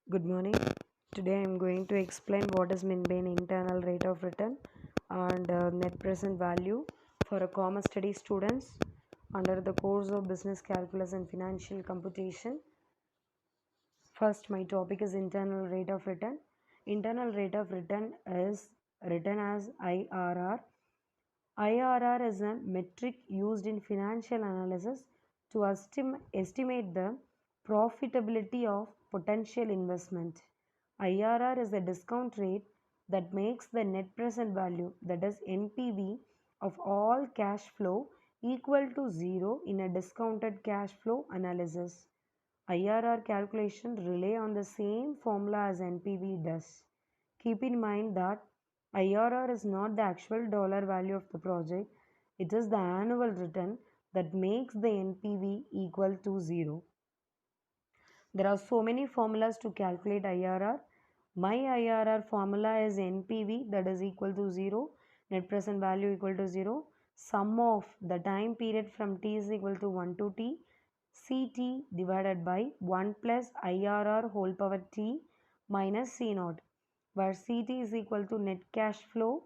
Good morning. Today I am going to explain what is meant by an internal rate of return and net present value for a common study students under the course of business calculus and financial computation. First, my topic is internal rate of return. Internal rate of return is written as IRR. IRR is a metric used in financial analysis to estimate the profitability of potential investment. IRR is the discount rate that makes the net present value, that is NPV, of all cash flow equal to zero in a discounted cash flow analysis. IRR calculation rely on the same formula as NPV does. Keep in mind that IRR is not the actual dollar value of the project, it is the annual return that makes the NPV equal to zero. There are so many formulas to calculate IRR. My IRR formula is NPV, that is equal to 0, net present value equal to 0, sum of the time period from t is equal to 1 to t, Ct divided by 1 plus IRR whole power t minus C naught, where Ct is equal to net cash flow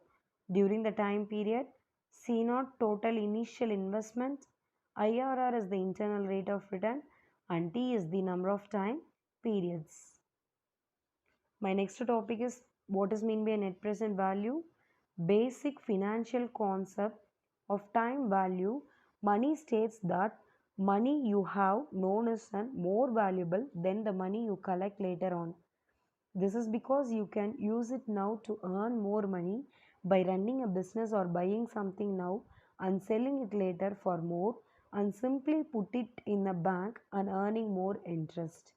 during the time period, C naught total initial investment, IRR is the internal rate of return, and T is the number of time periods. My next topic is what is meant by net present value. Basic financial concept of time value. Money states that money you have known is more valuable than the money you collect later on. This is because you can use it now to earn more money by running a business or buying something now and selling it later for more, and simply put it in a bank and earning more interest.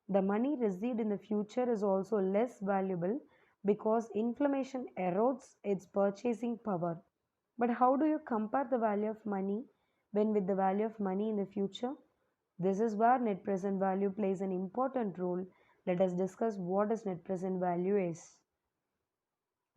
The money received in the future is also less valuable because inflation erodes its purchasing power. But how do you compare the value of money when with the value of money in the future? This is where net present value plays an important role. Let us discuss what is net present value is.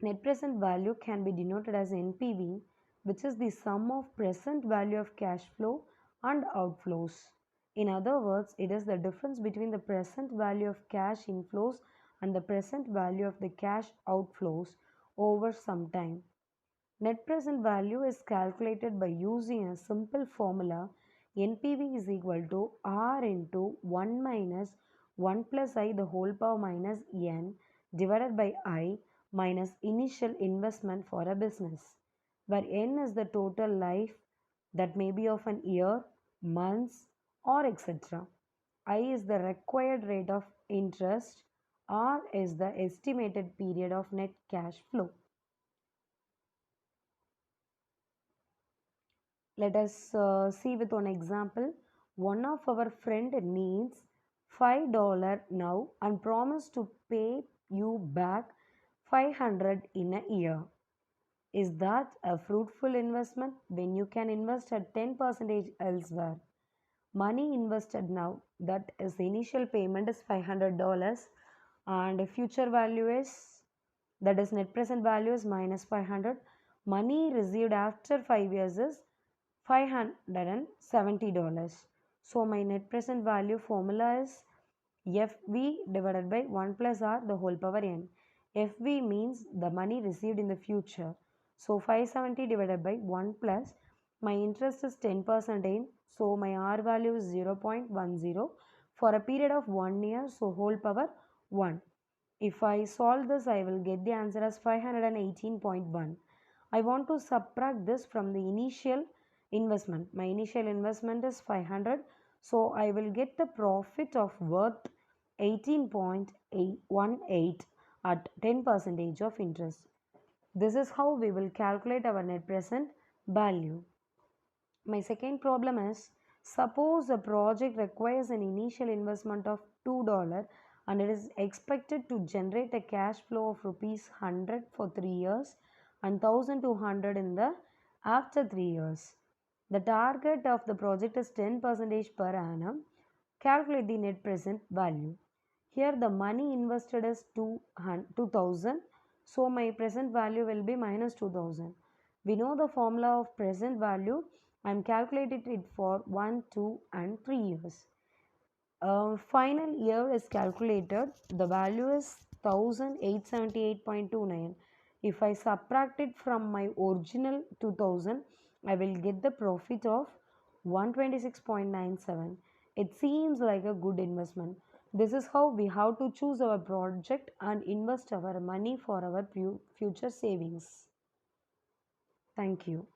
Net present value can be denoted as NPV, which is the sum of present value of cash flow and outflows. In other words, it is the difference between the present value of cash inflows and the present value of the cash outflows over some time. Net present value is calculated by using a simple formula. NPV is equal to R into 1 minus 1 plus I the whole power minus N divided by I minus initial investment for a business, where N is the total life, that may be of an year, months, or etc. I is the required rate of interest. R is the estimated period of net cash flow. Let us see with one example. One of our friend needs $5 now and promise to pay you back 500 in a year. Is that a fruitful investment when you can invest at 10% elsewhere? Money invested now, that is the initial payment is $500 and future value is, that is net present value is minus 500. Money received after 5 years is $570. So my net present value formula is FV divided by 1 plus R the whole power n. FV means the money received in the future. So 570 divided by 1 plus, my interest is 10% in, so my R value is 0.10 for a period of 1 year, so whole power 1. If I solve this, I will get the answer as 518.1. I want to subtract this from the initial investment. My initial investment is 500, so I will get the profit of worth 18.18 at 10% of interest. This is how we will calculate our net present value. My second problem is, suppose a project requires an initial investment of $2 and it is expected to generate a cash flow of rupees 100 for 3 years and 1200 in the after 3 years. The target of the project is 10% per annum. Calculate the net present value. Here the money invested is 2000, so my present value will be minus 2000. We know the formula of present value. I am calculating it for 1, 2 and 3 years. Final year is calculated. The value is 1878.29. If I subtract it from my original 2000, I will get the profit of 126.97. It seems like a good investment. This is how we have to choose our project and invest our money for our future savings. Thank you.